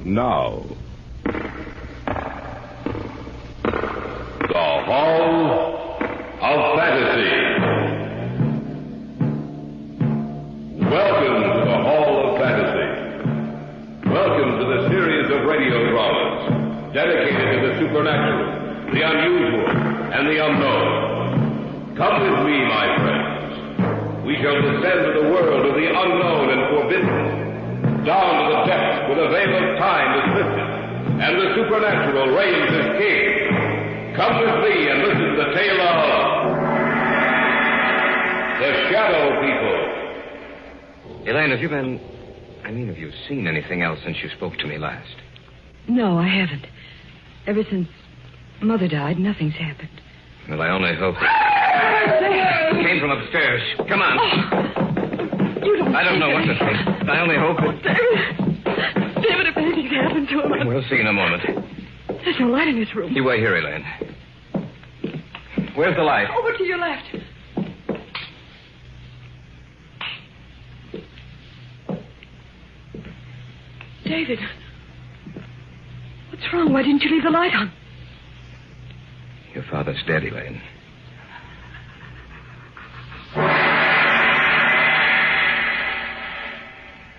now. The Hall of Fantasy. Welcome to the Hall of Fantasy. Welcome to the series of radio dramas dedicated to the supernatural, the unusual, and the unknown. Come with me, my friends. We shall descend to the world of the unknown and forbidden, down to the depths where the veil of time is lifted, and the supernatural reigns as king. Come with me and listen to the tale of the Shadow People. Elaine, have you seen anything else since you spoke to me last? No, I haven't. Ever since Mother died, nothing's happened. Well, I only hope that... It came from upstairs. Come on. Oh, you don't... I don't know what to think. I only hope that... David, if anything's happened to him... We'll see in a moment. There's no light in this room. You wait here, Elaine. Where's the light? Over to your left. David, what's wrong? Why didn't you leave the light on? Your father's dead, Elaine.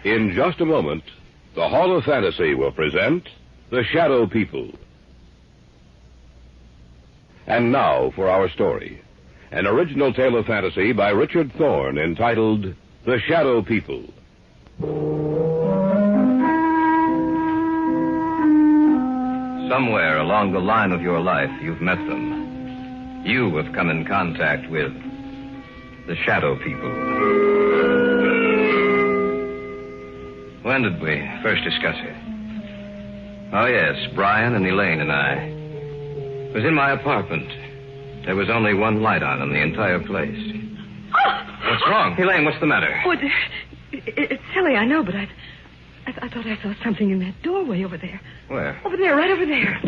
In just a moment, the Hall of Fantasy will present The Shadow People. And now for our story. An original tale of fantasy by Richard Thorne entitled The Shadow People. Somewhere along the line of your life, you've met them. You have come in contact with the Shadow People. When did we first discuss it? Oh, yes, Brian and Elaine and I. It was in my apartment. There was only one light on in the entire place. What's wrong? Elaine, what's the matter? Oh, it's silly, I know, but I thought I saw something in that doorway over there. Where? Over there, right over there.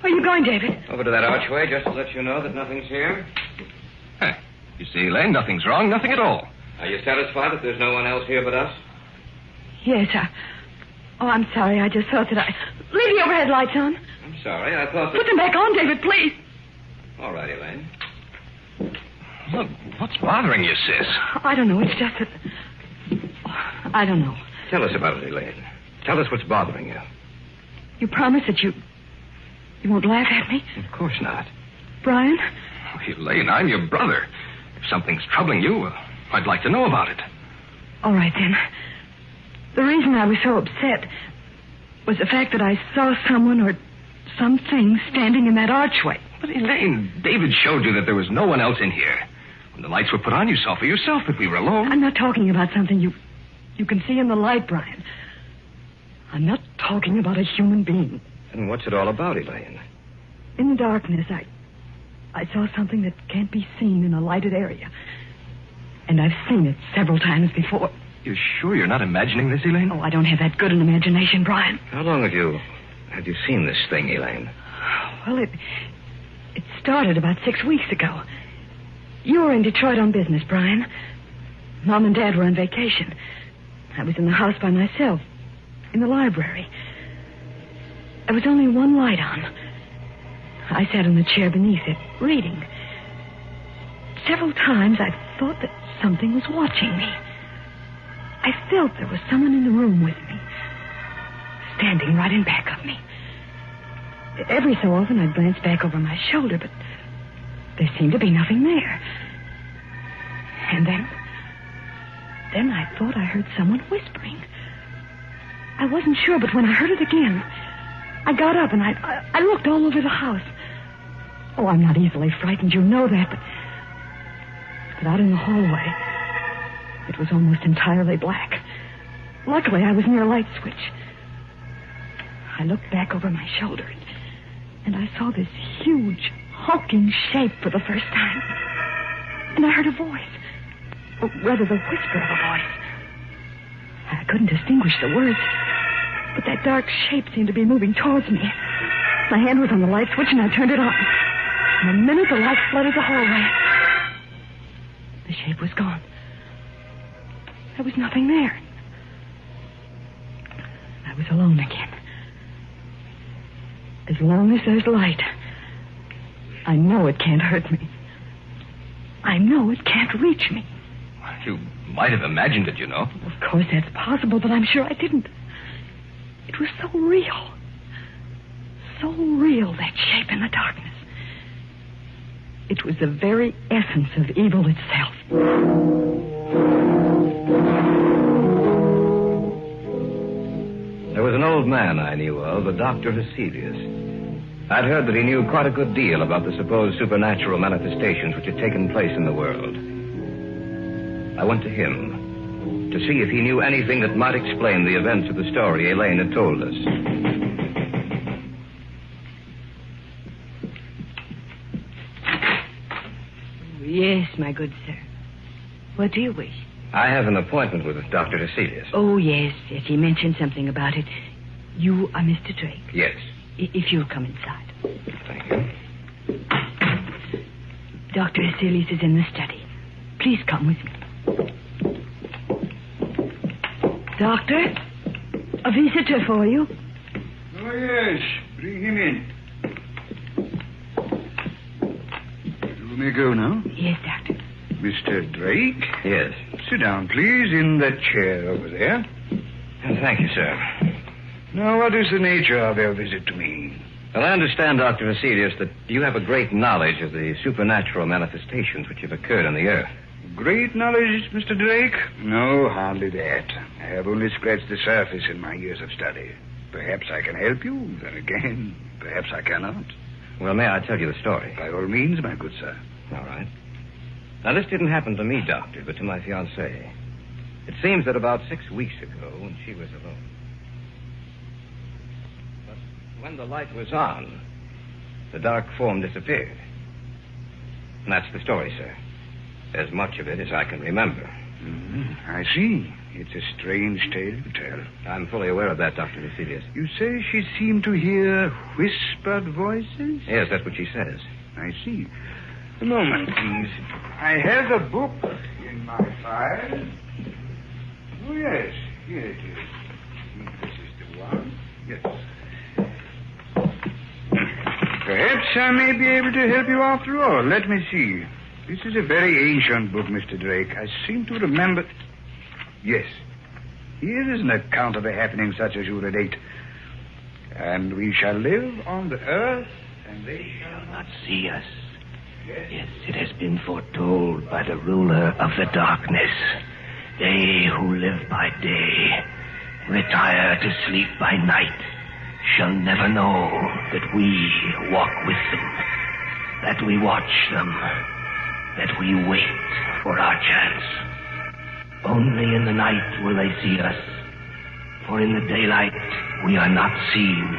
Where are you going, David? Over to that archway, just to let you know that nothing's here. Huh. You see, Elaine, nothing's wrong, nothing at all. Are you satisfied that there's no one else here but us? Yes, I'm sorry. I just thought that Leave the overhead lights on. I'm sorry. I thought that... Put them back on, David, please. All right, Elaine. Look, what's bothering you, sis? I don't know. It's just that... I don't know. Tell us about it, Elaine. Tell us what's bothering you. You promise that you won't laugh at me? Of course not. Brian? Oh, Elaine, I'm your brother. If something's troubling you, I'd like to know about it. All right, then. The reason I was so upset was the fact that I saw someone or something standing in that archway. But, Elaine, David showed you that there was no one else in here. When the lights were put on, you saw for yourself that we were alone. I'm not talking about something you can see in the light, Brian. I'm not talking about a human being. And what's it all about, Elaine? In the darkness, I saw something that can't be seen in a lighted area. And I've seen it several times before. You're sure you're not imagining this, Elaine? Oh, I don't have that good an imagination, Brian. How long have you seen this thing, Elaine? Well, it started about 6 weeks ago. You were in Detroit on business, Brian. Mom and Dad were on vacation. I was in the house by myself, in the library. There was only one light on. I sat in the chair beneath it, reading. Several times I thought that something was watching me. I felt there was someone in the room with me, standing right in back of me. Every so often I'd glance back over my shoulder, but there seemed to be nothing there. And then I thought I heard someone whispering. I wasn't sure, but when I heard it again, I got up and I looked all over the house. Oh, I'm not easily frightened, you know that, but out in the hallway, it was almost entirely black. Luckily, I was near a light switch. I looked back over my shoulder, and I saw this huge, hulking shape for the first time. And I heard a voice. Or rather, the whisper of a voice. I couldn't distinguish the words, but that dark shape seemed to be moving towards me. My hand was on the light switch, and I turned it on. In a minute, the light flooded the hallway. The shape was gone. There was nothing there. I was alone again. As long as there's light, I know it can't hurt me. I know it can't reach me. You might have imagined it, you know. Of course, that's possible, but I'm sure I didn't. It was so real. So real, that shape in the darkness. It was the very essence of evil itself. There was an old man I knew of, a Dr. Heselius. I'd heard that he knew quite a good deal about the supposed supernatural manifestations which had taken place in the world. I went to him to see if he knew anything that might explain the events of the story Elaine had told us. Yes, my good sir. What do you wish? I have an appointment with Dr. Heselius. Oh, yes. He mentioned something about it. You are Mr. Drake? Yes. If you'll come inside. Thank you. Dr. Heselius is in the study. Please come with me. Doctor, a visitor for you. Oh, yes. Bring him in. You may go now. Yes, Doctor. Mr. Drake? Yes. Sit down, please, in that chair over there. Thank you, sir. Now, what is the nature of your visit to me? Well, I understand, Dr. Heselius, that you have a great knowledge of the supernatural manifestations which have occurred on the earth. Great knowledge, Mr. Drake? No, hardly that. I have only scratched the surface in my years of study. Perhaps I can help you. Then again, perhaps I cannot. Well, may I tell you the story? By all means, my good sir. All right. Now, this didn't happen to me, Doctor, but to my fiancée. It seems that about 6 weeks ago, when she was alone. But when the light was on, the dark form disappeared. And that's the story, sir. As much of it as I can remember. I see. It's a strange tale to tell. I'm fully aware of that, Dr. Heselius. You say she seemed to hear whispered voices? Yes, that's what she says. I see. A moment, please. I have a book in my file. Oh, yes. Here it is. This is the one. Yes. Perhaps I may be able to help you after all. Let me see. This is a very ancient book, Mr. Drake. I seem to remember... Yes. Here is an account of a happening such as you relate. And we shall live on the earth, and they shall not see us. Yes, it has been foretold by the ruler of the darkness. They who live by day, retire to sleep by night, shall never know that we walk with them, that we watch them, that we wait for our chance. Only in the night will they see us, for in the daylight we are not seen.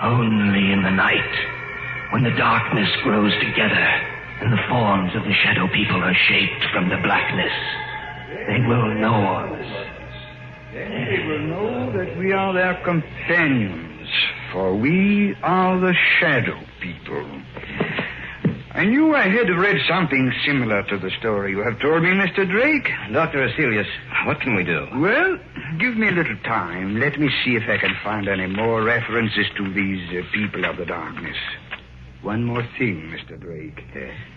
Only in the night, when the darkness grows together and the forms of the shadow people are shaped from the blackness, they will know us. Then they will know that we are their companions, for we are the shadow people. I knew I had read something similar to the story you have told me, Mr. Drake. Dr. Heselius, what can we do? Well, give me a little time. Let me see if I can find any more references to these people of the darkness. One more thing, Mr. Drake.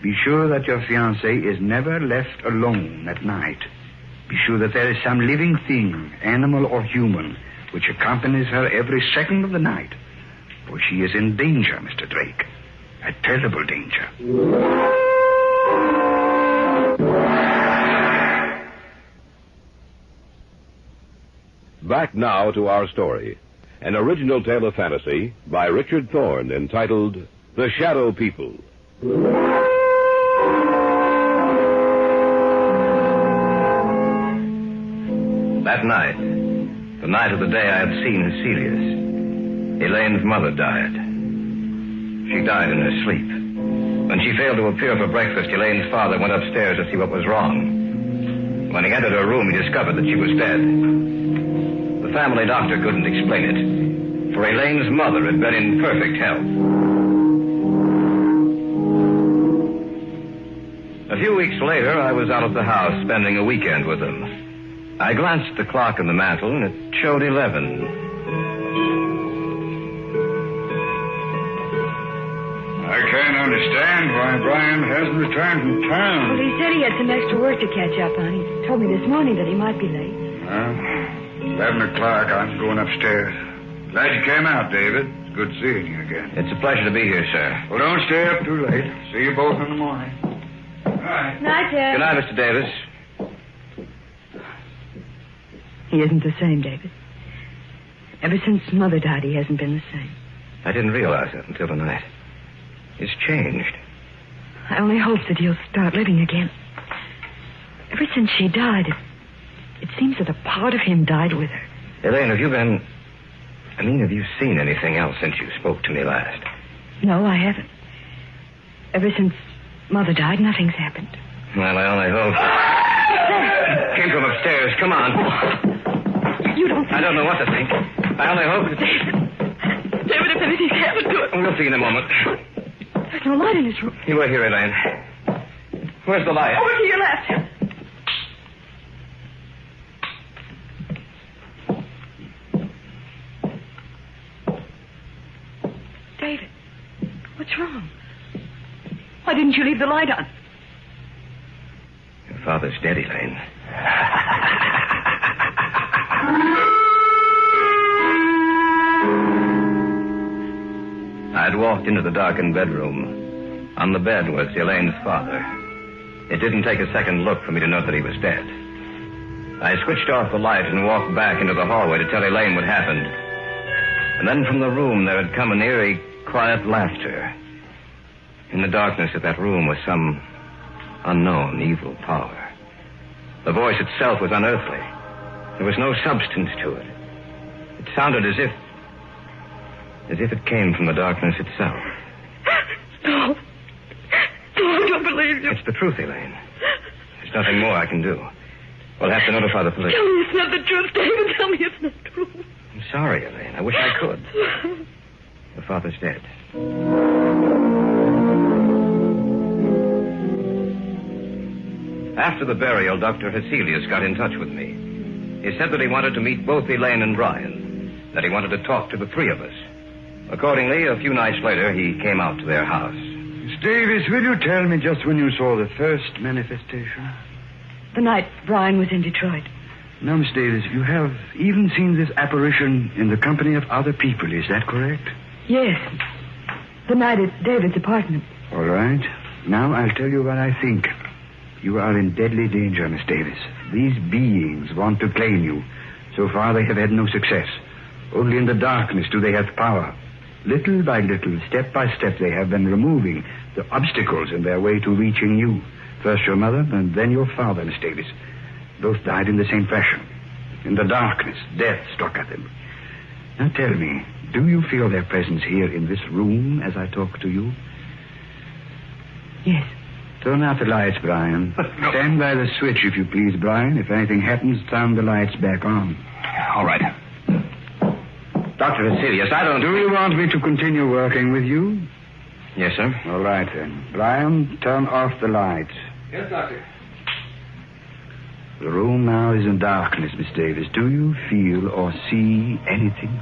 Be sure that your fiancée is never left alone at night. Be sure that there is some living thing, animal or human, which accompanies her every second of the night. For she is in danger, Mr. Drake. A terrible danger. Back now to our story. An original tale of fantasy by Richard Thorne entitled The Shadow People. That night, the night of the day I had seen Heselius, Elaine's mother died. She died in her sleep. When she failed to appear for breakfast, Elaine's father went upstairs to see what was wrong. When he entered her room, he discovered that she was dead. The family doctor couldn't explain it, for Elaine's mother had been in perfect health. A few weeks later, I was out of the house spending a weekend with them. I glanced at the clock on the mantel, and it showed 11. I can't understand why Brian hasn't returned from town. Well, he said he had some extra work to catch up on. He told me this morning that he might be late. Well, 11 o'clock. I'm going upstairs. Glad you came out, David. It's good seeing you again. It's a pleasure to be here, sir. Well, don't stay up too late. See you both in the morning. All right. Night, Dad. Good night, Mr. Davis. He isn't the same, David. Ever since Mother died, he hasn't been the same. I didn't realize that until tonight. He's changed. I only hope that he'll start living again. Ever since she died, it seems that a part of him died with her. Elaine, have you seen anything else since you spoke to me last? No, I haven't. Ever since Mother died, nothing's happened. Well, I only hope. Came from upstairs. Come on. You don't think... I don't know what to think. I only hope... David, if anything's happened to it... We'll see in a moment. There's no light in his room. You wait here, Elaine. Where's the light? Over to your left. David, what's wrong? Why didn't you leave the light on? Your father's dead, Elaine. I'd walked into the darkened bedroom. On the bed was Elaine's father. It didn't take a second look for me to know that he was dead. I switched off the light and walked back into the hallway to tell Elaine what happened. And then from the room there had come an eerie, quiet laughter. In the darkness of that room was some unknown evil power. The voice itself was unearthly. There was no substance to it. It sounded as if it came from the darkness itself. No. No, I don't believe you. It's the truth, Elaine. There's nothing more I can do. We'll have to notify the police. Tell me it's not the truth, David. Tell me it's not true. I'm sorry, Elaine. I wish I could. Your father's dead. After the burial, Dr. Heselius got in touch with me. He said that he wanted to meet both Elaine and Brian, that he wanted to talk to the three of us. Accordingly, a few nights later, he came out to their house. Miss Davis, will you tell me just when you saw the first manifestation? The night Brian was in Detroit. Now, Miss Davis, you have even seen this apparition in the company of other people, is that correct? Yes. The night at David's apartment. All right. Now I'll tell you what I think. You are in deadly danger, Miss Davis. These beings want to claim you. So far, they have had no success. Only in the darkness do they have power. Little by little, step by step, they have been removing the obstacles in their way to reaching you. First your mother, and then your father, Miss Davis. Both died in the same fashion. In the darkness, death struck at them. Now tell me, do you feel their presence here in this room as I talk to you? Yes. Turn out the lights, Brian. No. Stand by the switch, if you please, Brian. If anything happens, turn the lights back on. All right. Dr. Heselius, I don't... Do you want me to continue working with you? Yes, sir. All right, then. Brian, turn off the lights. Yes, Doctor. The room now is in darkness, Miss Davis. Do you feel or see anything?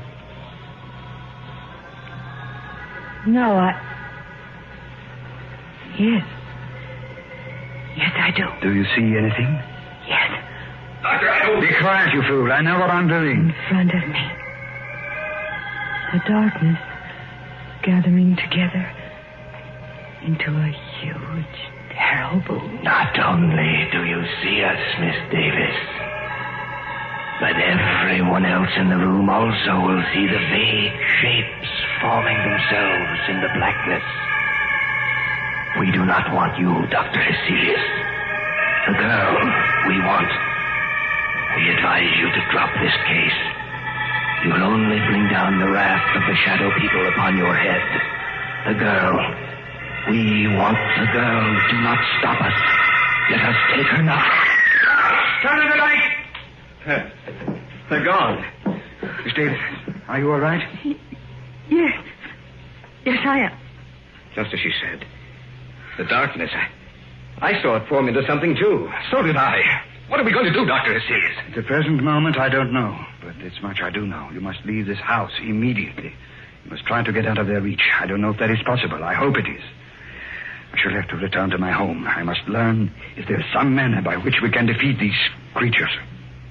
No, Yes. Yes, I do. Do you see anything? Yes. Doctor, I don't... Be quiet, you fool. I know what I'm doing. In front of me. The darkness gathering together into a huge, terrible... Not only do you see us, Miss Davis, but everyone else in the room also will see the vague shapes forming themselves in the blackness. We do not want you, Dr. Heselius. The girl we want. We advise you to drop this case. You will only bring down the wrath of the shadow people upon your head. The girl. We want the girl. Do not stop us. Let us take her now. Turn on the light! They're gone. Miss Davis, are you all right? Yes. Yes, I am. Just as she said. The darkness. I saw it form into something, too. So did I. What are we going to do, Dr. Hesselius? At the present moment, I don't know. But it's much I do know. You must leave this house immediately. You must try to get out of their reach. I don't know if that is possible. I hope it is. I shall have to return to my home. I must learn if there is some manner by which we can defeat these creatures.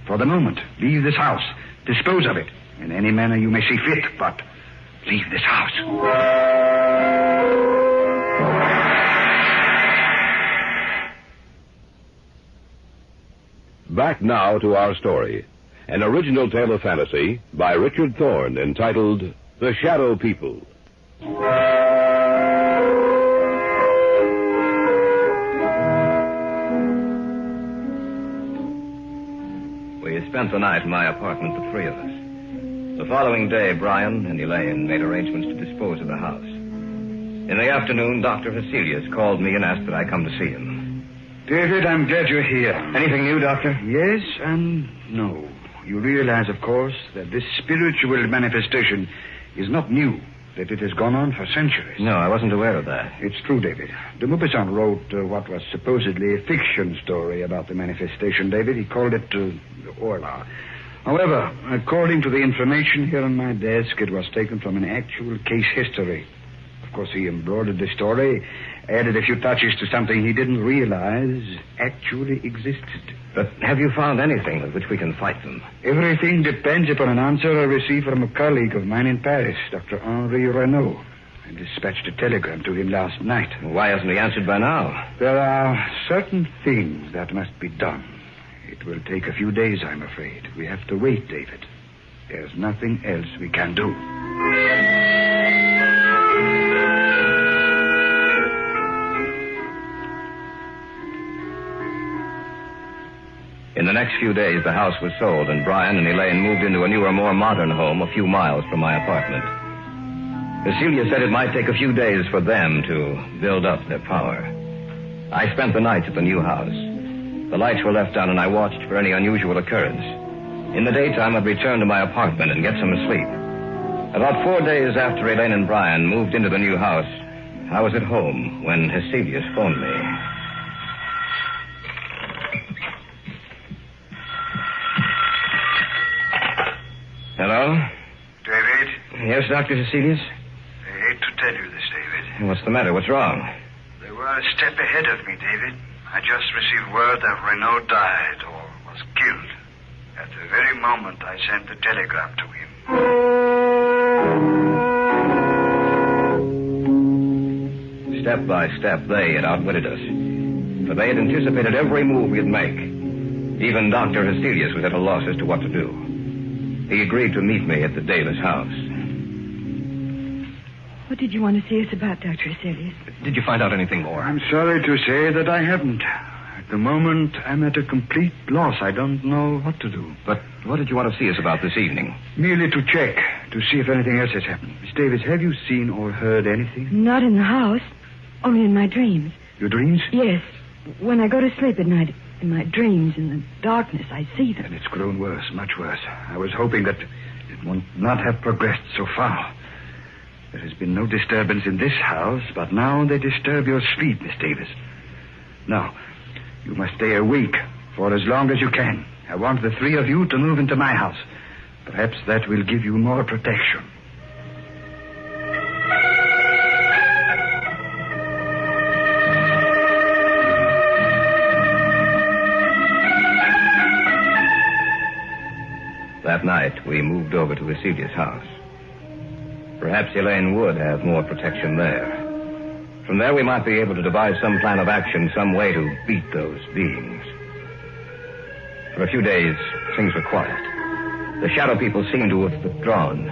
For the moment, leave this house. Dispose of it in any manner you may see fit, but leave this house. Back now to our story. An original tale of fantasy by Richard Thorne entitled The Shadow People. We spent the night in my apartment, the three of us. The following day, Brian and Elaine made arrangements to dispose of the house. In the afternoon, Dr. Hesselius called me and asked that I come to see him. David, I'm glad you're here. Anything new, Doctor? Yes and no. You realize, of course, that this spiritual manifestation is not new, that it has gone on for centuries. No, I wasn't aware of that. It's true, David. De Maupassant wrote what was supposedly a fiction story about the manifestation, David. He called it Orla. However, according to the information here on my desk, it was taken from an actual case history. Of course, he embroidered the story, added a few touches to something he didn't realize actually existed. But have you found anything with which we can fight them? Everything depends upon an answer I received from a colleague of mine in Paris, Dr. Henri Renaud. I dispatched a telegram to him last night. Why hasn't he answered by now? There are certain things that must be done. It will take a few days, I'm afraid. We have to wait, David. There's nothing else we can do. In the next few days, the house was sold, and Brian and Elaine moved into a newer, more modern home a few miles from my apartment. Cecilia said it might take a few days for them to build up their power. I spent the nights at the new house. The lights were left on, and I watched for any unusual occurrence. In the daytime, I'd return to my apartment and get some sleep. About 4 days after Elaine and Brian moved into the new house, I was at home when Hesselius phoned me. Hello? David? Yes, Dr. Hesselius? I hate to tell you this, David. What's the matter? What's wrong? They were a step ahead of me, David. I just received word that Renaud died or was killed. At the very moment I sent the telegram to him. Step by step, they had outwitted us. For they had anticipated every move we'd make. Even Dr. Hesselius was at a loss as to what to do. He agreed to meet me at the Davis house. What did you want to see us about, Dr. Hesselius? Did you find out anything more? I'm sorry to say that I haven't. At the moment, I'm at a complete loss. I don't know what to do. But what did you want to see us about this evening? Merely to check, to see if anything else has happened. Miss Davis, have you seen or heard anything? Not in the house, only in my dreams. Your dreams? Yes. When I go to sleep at night, in my dreams, in the darkness, I see them. And it's grown worse, much worse. I was hoping that it would not have progressed so far. There has been no disturbance in this house, but now they disturb your sleep, Miss Davis. Now, you must stay awake for as long as you can. I want the three of you to move into my house. Perhaps that will give you more protection. That night, we moved over to Hesselius' house. Perhaps Elaine would have more protection there. From there, we might be able to devise some plan of action, some way to beat those beings. For a few days, things were quiet. The shadow people seemed to have withdrawn.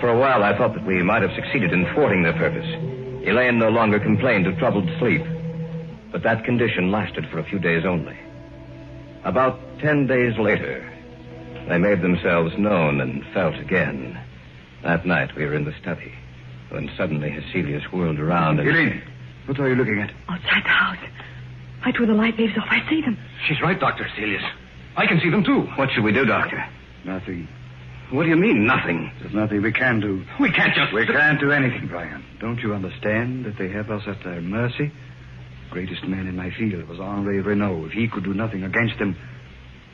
For a while, I thought that we might have succeeded in thwarting their purpose. Elaine no longer complained of troubled sleep. But that condition lasted for a few days only. About 10 days later, they made themselves known and felt again. That night, we were in the study, when suddenly Hesselius whirled around and... Elaine, what are you looking at? Outside the house. Right where the light waves off, I see them. She's right, Dr. Hesselius. I can see them, too. What should we do, Doctor? Nothing. What do you mean, nothing? There's nothing we can do. We can't just... We can't do anything, Brian. Don't you understand that they have us at their mercy? Greatest man in my field was Henri Renault. If he could do nothing against them,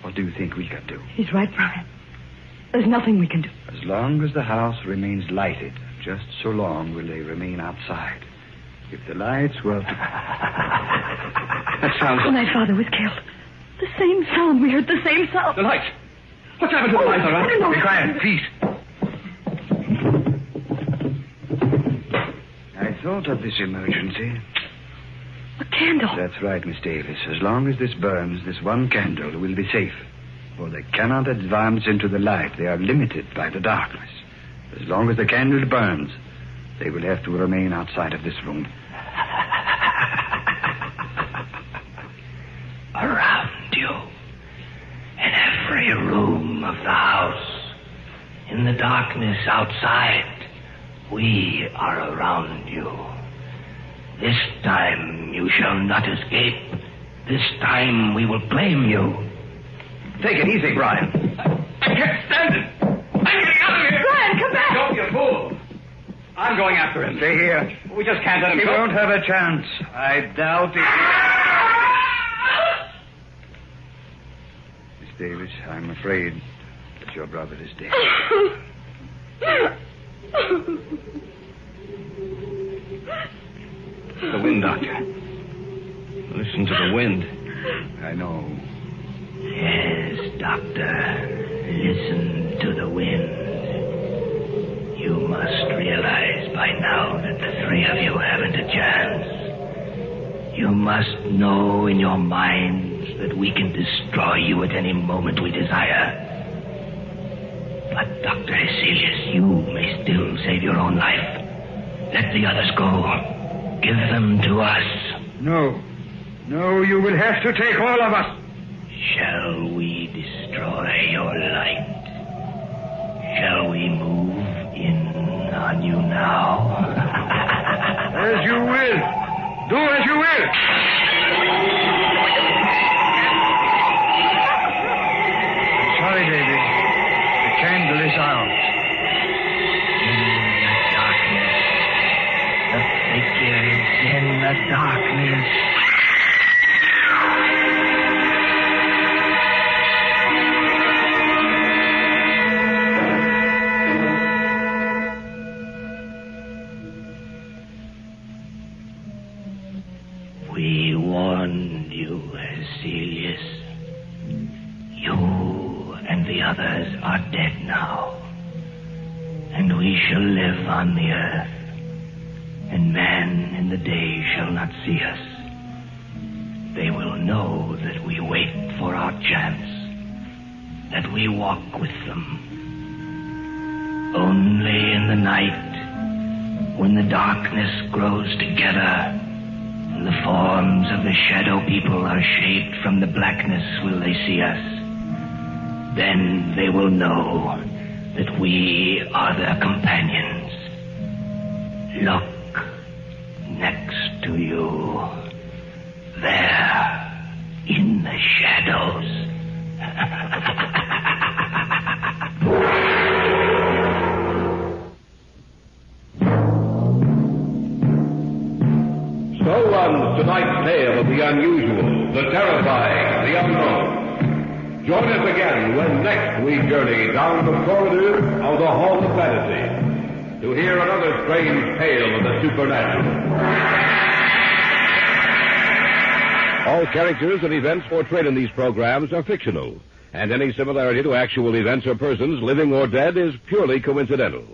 what do you think we can do? He's right, Brian. There's nothing we can do. As long as the house remains lighted, just so long will they remain outside. If the lights were to... That sounds... When my father was killed, the same sound. We heard the same sound. The lights. What's happened to the lights, all right? No. Be quiet, please. I thought of this emergency. A candle. That's right, Miss Davis. As long as this burns, this one candle will be safe. For they cannot advance into the light. They are limited by the darkness. As long as the candle burns, they will have to remain outside of this room. Around you, in every room of the house, in the darkness outside, we are around you. This time you shall not escape. This time we will claim you. Take it easy, Brian. I can't stand it. I'm getting out of here. Brian, come back. Don't be a fool. I'm going after him. Stay here. We just can't let him He go. won't have a chance. I doubt it. Miss Davis, I'm afraid that your brother is dead. The wind, Doctor. Listen to the wind. I know. Yes, Doctor. Listen to the wind. You must realize by now that the three of you haven't a chance. You must know in your minds that we can destroy you at any moment we desire. But, Dr. Hecelius, you may still save your own life. Let the others go. Give them to us. No. No, you will have to take all of us. Shall we destroy your light? Shall we move in on you now? As you will. Do as you will. Sorry, David. The candle is out. In the darkness. The figures in the darkness. We warned you, Hecelius. You and the others are dead now. And we shall live on the earth. And man in the day shall not see us. They will know that we wait for our chance. That we walk with them. Only in the night, when the darkness grows together, and the forms of the shadow people are shaped from the blackness, will they see us. Then they will know that we are their companions. Look next to you. There, in the shadows. So runs tonight's tale of the unusual, the terrifying, the unknown. Join us again when next we journey down the corridors of the Hall of Fantasy to hear another strange tale of the supernatural. All characters and events portrayed in these programs are fictional, and any similarity to actual events or persons, living or dead, is purely coincidental.